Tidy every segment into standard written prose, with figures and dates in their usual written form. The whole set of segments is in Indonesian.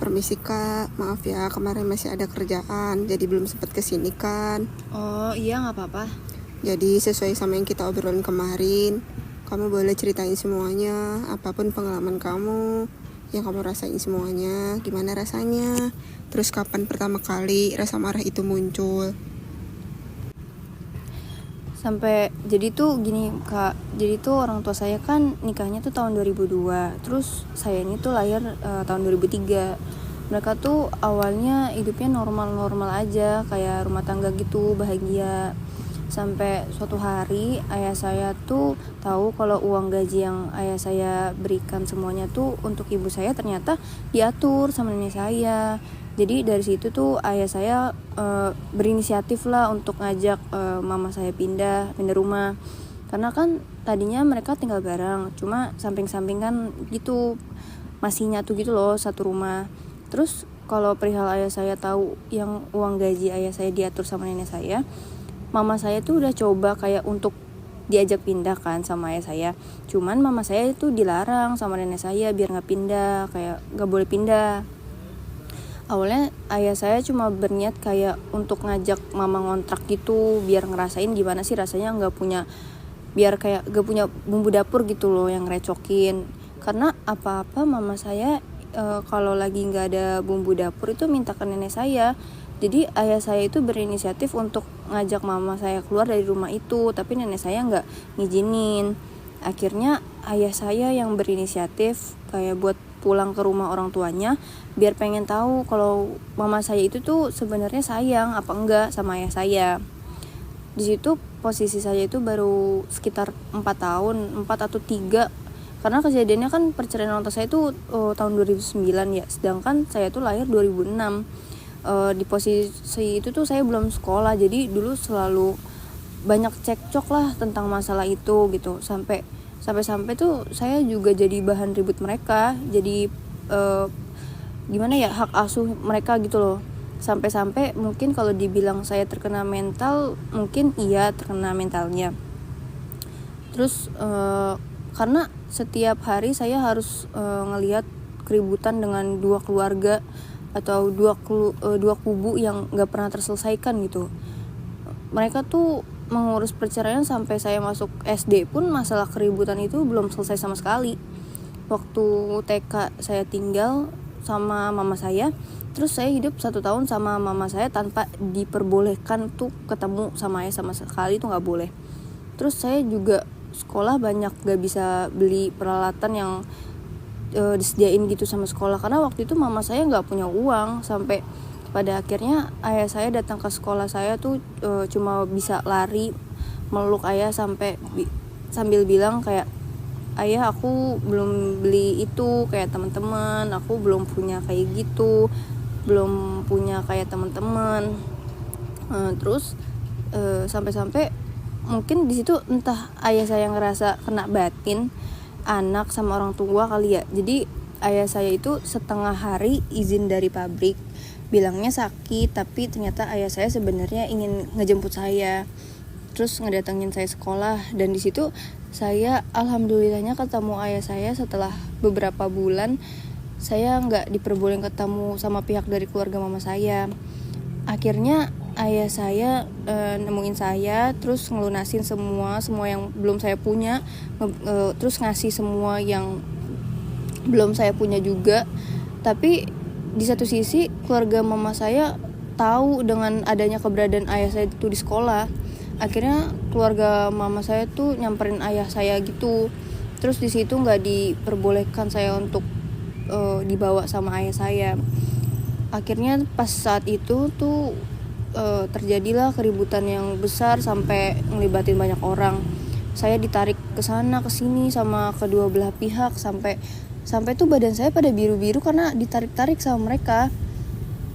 Permisi kak, maaf ya kemarin masih ada kerjaan, jadi belum sempat kesini kan. Oh iya, nggak apa-apa. Jadi sesuai sama yang kita obrolin kemarin, kamu boleh ceritain semuanya, apapun pengalaman kamu, yang kamu rasain semuanya, gimana rasanya, terus kapan pertama kali rasa marah itu muncul. Sampai jadi tuh gini kak, jadi tuh orang tua saya kan nikahnya tuh tahun 2002, terus saya ini tuh lahir tahun 2003. Mereka tuh awalnya hidupnya normal-normal aja, kayak rumah tangga gitu, bahagia. Sampai suatu hari ayah saya tuh tahu kalau uang gaji yang ayah saya berikan semuanya tuh untuk ibu saya ternyata diatur sama nenek saya. Jadi dari situ tuh ayah saya berinisiatif lah untuk ngajak mama saya pindah rumah. Karena kan tadinya mereka tinggal bareng, cuma samping-samping kan gitu, masih nyatu gitu loh satu rumah. Terus kalau perihal ayah saya tahu yang uang gaji ayah saya diatur sama nenek saya, mama saya tuh udah coba kayak untuk diajak pindah kan sama ayah saya. Cuman mama saya itu dilarang sama nenek saya biar nggak pindah, kayak nggak boleh pindah. Awalnya ayah saya cuma berniat kayak untuk ngajak mama ngontrak gitu, biar ngerasain gimana sih rasanya biar kayak gak punya bumbu dapur gitu loh yang ngerecokin. Karena apa-apa mama saya kalau lagi nggak ada bumbu dapur itu minta ke nenek saya. Jadi ayah saya itu berinisiatif untuk ngajak mama saya keluar dari rumah itu, tapi nenek saya nggak ngizinin. Akhirnya ayah saya yang berinisiatif kayak buat pulang ke rumah orang tuanya biar pengen tahu kalau mama saya itu tuh sebenarnya sayang apa enggak sama ayah saya. Di situ posisi saya itu baru sekitar 4 tahun, 4 atau 3. Karena kejadiannya kan perceraian orang tua saya itu tahun 2009 ya, sedangkan saya tuh lahir 2006. Di posisi itu tuh saya belum sekolah, jadi dulu selalu banyak cekcok lah tentang masalah itu gitu. Sampai tuh saya juga jadi bahan ribut mereka, jadi gimana ya, hak asuh mereka gitu loh. Sampai mungkin kalau dibilang saya terkena mental, mungkin iya terkena mentalnya. Terus karena setiap hari saya harus ngelihat keributan dengan dua keluarga atau dua kubu yang nggak pernah terselesaikan gitu. Mereka tuh mengurus perceraian sampai saya masuk SD pun masalah keributan itu belum selesai sama sekali. Waktu TK saya tinggal sama mama saya, terus saya hidup 1 tahun sama mama saya tanpa diperbolehkan tuh ketemu sama ayah sama sekali, itu nggak boleh. Terus saya juga sekolah banyak gak bisa beli peralatan yang disediain gitu sama sekolah, karena waktu itu mama saya nggak punya uang. Sampai pada akhirnya ayah saya datang ke sekolah saya tuh cuma bisa lari meluk ayah sambil bilang kayak, ayah aku belum beli itu kayak teman-teman, aku belum punya kayak gitu, belum punya kayak teman-teman. Terus sampai mungkin di situ entah ayah saya ngerasa kena batin anak sama orang tua kali ya. Jadi ayah saya itu setengah hari izin dari pabrik, bilangnya sakit, tapi ternyata ayah saya sebenarnya ingin ngejemput saya, terus ngedatengin saya sekolah. Dan di situ saya alhamdulillahnya ketemu ayah saya setelah beberapa bulan. Saya nggak diperbolehkan ketemu sama pihak dari keluarga mama saya. Akhirnya ayah saya nemuin saya, terus ngelunasin semua yang belum saya punya, terus ngasih semua yang belum saya punya juga. Tapi di satu sisi keluarga mama saya tahu dengan adanya keberadaan ayah saya itu di sekolah. Akhirnya keluarga mama saya tuh nyamperin ayah saya gitu. Terus di situ nggak diperbolehkan saya untuk dibawa sama ayah saya. Akhirnya pas saat itu tuh terjadilah keributan yang besar sampai ngelibatin banyak orang. Saya ditarik ke sana ke sini sama kedua belah pihak, sampai tuh badan saya pada biru-biru karena ditarik-tarik sama mereka.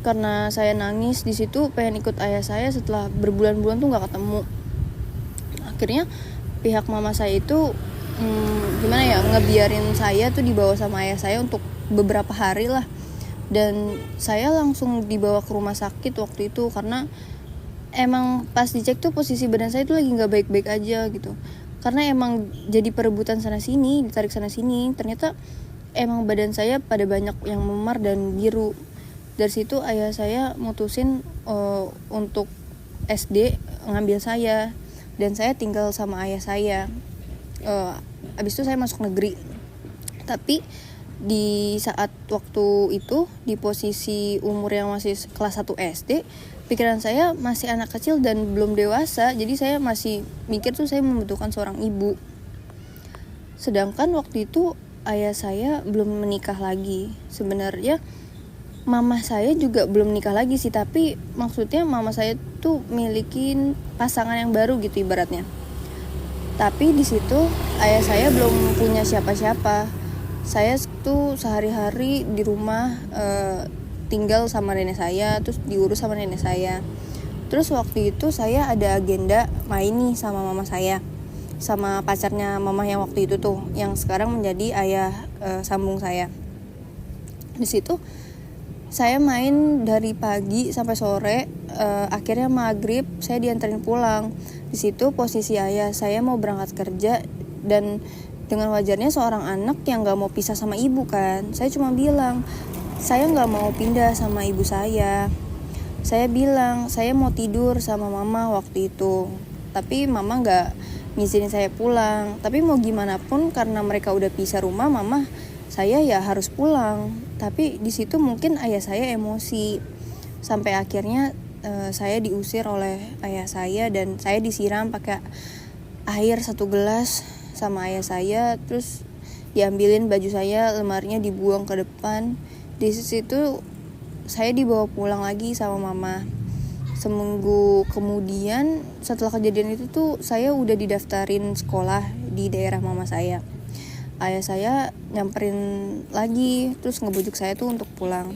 Karena saya nangis di situ pengen ikut ayah saya setelah berbulan-bulan tuh nggak ketemu. Akhirnya pihak mama saya itu gimana ya, ngebiarin saya tuh dibawa sama ayah saya untuk beberapa hari lah. Dan saya langsung dibawa ke rumah sakit waktu itu karena emang pas dicek tuh posisi badan saya tuh lagi nggak baik-baik aja gitu. Karena emang jadi perebutan sana sini, ditarik sana sini. Ternyata emang badan saya pada banyak yang memar dan biru. Dari situ ayah saya mutusin untuk SD ngambil saya, dan saya tinggal sama ayah saya. Abis itu saya masuk negeri. Tapi di saat waktu itu, di posisi umur yang masih kelas 1 SD, pikiran saya masih anak kecil dan belum dewasa. Jadi saya masih mikir tuh saya membutuhkan seorang ibu. Sedangkan waktu itu ayah saya belum menikah lagi. Sebenarnya mama saya juga belum nikah lagi sih, tapi maksudnya mama saya tuh milikin pasangan yang baru gitu ibaratnya. Tapi di situ ayah saya belum punya siapa-siapa. Saya tuh sehari-hari di rumah tinggal sama nenek saya, terus diurus sama nenek saya. Terus waktu itu saya ada agenda main nih sama mama saya, sama pacarnya mama yang waktu itu tuh, yang sekarang menjadi ayah sambung saya. Di situ saya main dari pagi sampai sore, akhirnya maghrib saya diantarin pulang. Di situ posisi ayah saya mau berangkat kerja, dan dengan wajarnya seorang anak yang gak mau pisah sama ibu kan. Saya cuma bilang, saya gak mau pindah sama ibu saya. Saya bilang, saya mau tidur sama mama waktu itu. Tapi mama gak ngizinin saya pulang. Tapi mau gimana pun karena mereka udah pisah rumah, mama saya ya harus pulang. Tapi di situ mungkin ayah saya emosi. Sampai akhirnya saya diusir oleh ayah saya, dan saya disiram pakai air 1 gelas sama ayah saya. Terus diambilin baju saya, lemarinya dibuang ke depan. Di situ saya dibawa pulang lagi sama mama. Seminggu kemudian setelah kejadian itu tuh saya udah didaftarin sekolah di daerah mama saya. Ayah saya nyamperin lagi, terus ngebujuk saya tuh untuk pulang.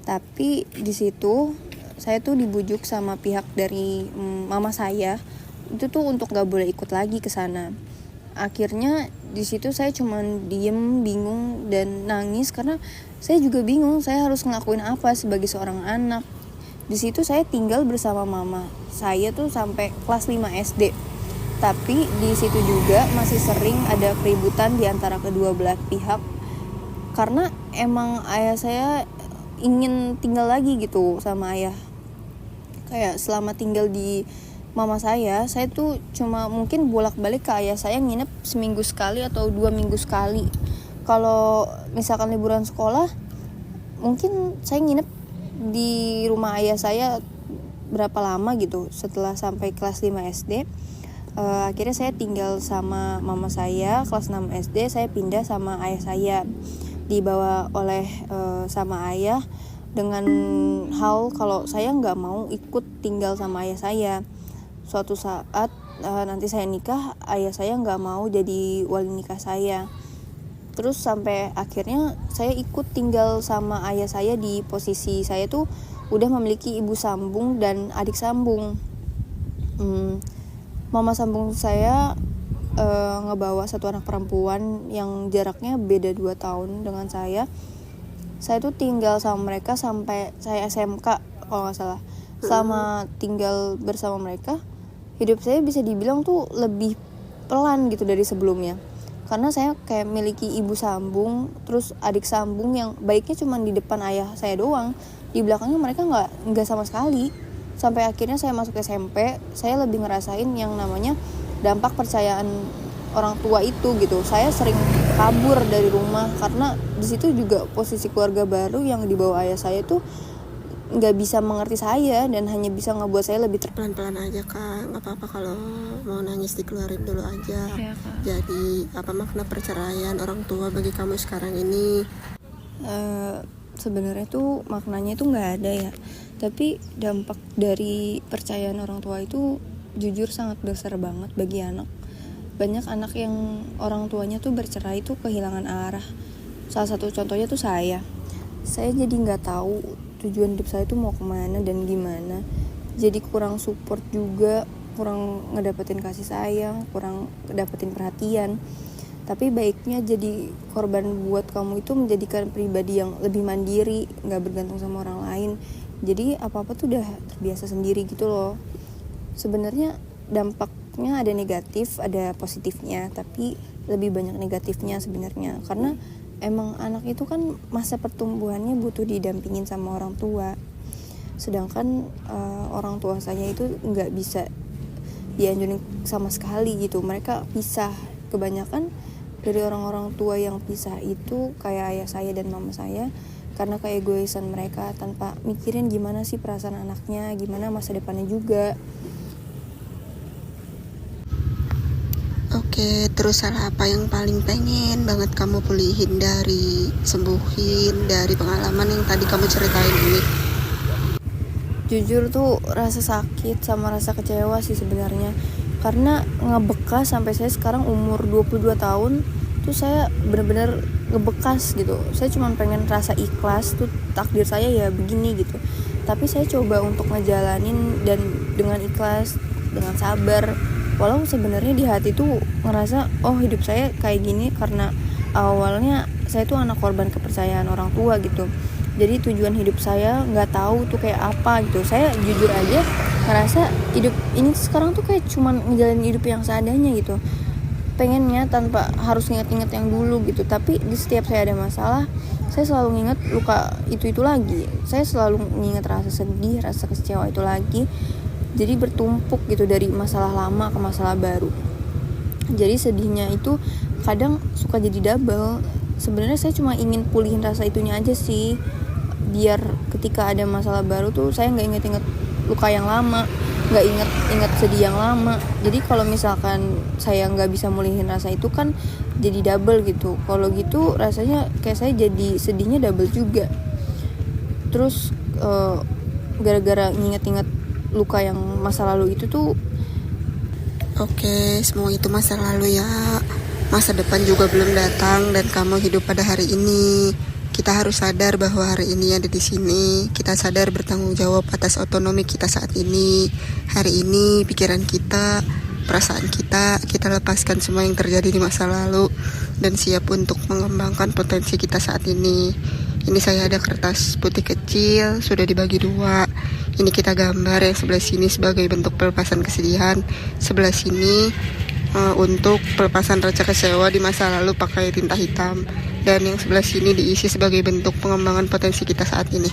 Tapi di situ saya tuh dibujuk sama pihak dari mama saya itu tuh untuk nggak boleh ikut lagi ke sana. Akhirnya di situ saya cuman diem, bingung dan nangis karena saya juga bingung saya harus ngelakuin apa sebagai seorang anak. Di situ saya tinggal bersama mama saya tuh sampai kelas 5 SD. Tapi di situ juga masih sering ada keributan di antara kedua belah pihak, karena emang ayah saya ingin tinggal lagi gitu sama ayah. Kayak selama tinggal di mama saya tuh cuma mungkin bolak-balik ke ayah saya, nginep seminggu sekali atau 2 minggu sekali. Kalau misalkan liburan sekolah, mungkin saya nginep di rumah ayah saya berapa lama gitu. Setelah sampai kelas 5 SD, akhirnya saya tinggal sama mama saya. Kelas 6 SD saya pindah sama ayah saya, dibawa oleh sama ayah dengan hal kalau saya nggak mau ikut tinggal sama ayah saya. Suatu saat nanti saya nikah, ayah saya nggak mau jadi wali nikah saya. Terus sampai akhirnya saya ikut tinggal sama ayah saya. Di posisi saya tuh udah memiliki ibu sambung dan adik sambung. Mama sambung saya ngebawa satu anak perempuan yang jaraknya beda 2 tahun dengan saya. Saya tuh tinggal sama mereka sampai saya SMK kalau gak salah. Selama tinggal bersama mereka, hidup saya bisa dibilang tuh lebih pelan gitu dari sebelumnya. Karena saya kayak miliki ibu sambung, terus adik sambung yang baiknya cuma di depan ayah saya doang. Di belakangnya mereka nggak sama sekali. Sampai akhirnya saya masuk SMP, saya lebih ngerasain yang namanya dampak percayaan orang tua itu gitu. Saya sering kabur dari rumah karena di situ juga posisi keluarga baru yang dibawa ayah saya tuh nggak bisa mengerti saya dan hanya bisa ngebuat saya lebih pelan-pelan aja kak, nggak apa-apa kalau mau nangis dikeluarin dulu aja. Ya, Kak. Jadi apa makna perceraian orang tua bagi kamu sekarang ini? Sebenarnya tuh maknanya tuh nggak ada ya, tapi dampak dari percayaan orang tua itu jujur sangat besar banget bagi anak. Banyak anak yang orang tuanya tuh bercerai tuh kehilangan arah. Salah satu contohnya tuh saya jadi nggak tahu tujuan hidup saya tuh mau kemana dan gimana. Jadi kurang support juga, kurang ngedapetin kasih sayang, kurang ngedapetin perhatian. Tapi baiknya jadi korban buat kamu itu menjadikan pribadi yang lebih mandiri, nggak bergantung sama orang lain. Jadi apa-apa tuh udah terbiasa sendiri gitu loh. Sebenarnya dampaknya ada negatif, ada positifnya, tapi lebih banyak negatifnya sebenarnya. Karena emang anak itu kan masa pertumbuhannya butuh didampingin sama orang tua, sedangkan orang tua saya itu nggak bisa dianjurin sama sekali gitu. Mereka pisah. Kebanyakan dari orang-orang tua yang pisah itu kayak ayah saya dan mama saya, karena keegoisan mereka tanpa mikirin gimana sih perasaan anaknya, gimana masa depannya juga. Oke, terus salah apa yang paling pengen banget kamu sembuhin dari pengalaman yang tadi kamu ceritain ini? Jujur tuh rasa sakit sama rasa kecewa sih sebenarnya, karena ngebekas sampai saya sekarang umur 22 tahun tuh saya benar-benar ngebekas gitu. Saya cuma pengen rasa ikhlas tuh, takdir saya ya begini gitu, tapi saya coba untuk ngejalanin dan dengan ikhlas, dengan sabar. Walau sebenarnya di hati tuh ngerasa hidup saya kayak gini karena awalnya saya tuh anak korban kepercayaan orang tua gitu. Jadi tujuan hidup saya nggak tahu tuh kayak apa gitu. Saya jujur aja ngerasa hidup ini sekarang tuh kayak cuman ngejalanin hidup yang seadanya gitu. Pengennya tanpa harus ingat-ingat yang dulu gitu. Tapi di setiap saya ada masalah, saya selalu nginget luka itu lagi. Saya selalu nginget rasa sedih, rasa kecewa itu lagi. Jadi bertumpuk gitu dari masalah lama ke masalah baru. Jadi sedihnya itu kadang suka jadi double. Sebenarnya saya cuma ingin pulihin rasa itunya aja sih, biar ketika ada masalah baru tuh saya nggak inget-inget luka yang lama, nggak inget sedih yang lama. Jadi kalau misalkan saya nggak bisa mulihin rasa itu kan jadi double gitu. Kalau gitu rasanya kayak saya jadi sedihnya double juga. Terus gara-gara nginget-inget luka yang masa lalu itu tuh. Oke, semua itu masa lalu ya. Masa depan juga belum datang dan kamu hidup pada hari ini. Kita harus sadar bahwa hari ini ada di sini. Kita sadar bertanggung jawab atas otonomi kita saat ini. Hari ini pikiran kita, perasaan kita lepaskan semua yang terjadi di masa lalu dan siap untuk mengembangkan potensi kita saat ini. Ini saya ada kertas putih kecil, sudah dibagi 2. Ini kita gambar yang sebelah sini sebagai bentuk pelepasan kesedihan, sebelah sini untuk pelepasan rasa kecewa di masa lalu pakai tinta hitam, dan yang sebelah sini diisi sebagai bentuk pengembangan potensi kita saat ini.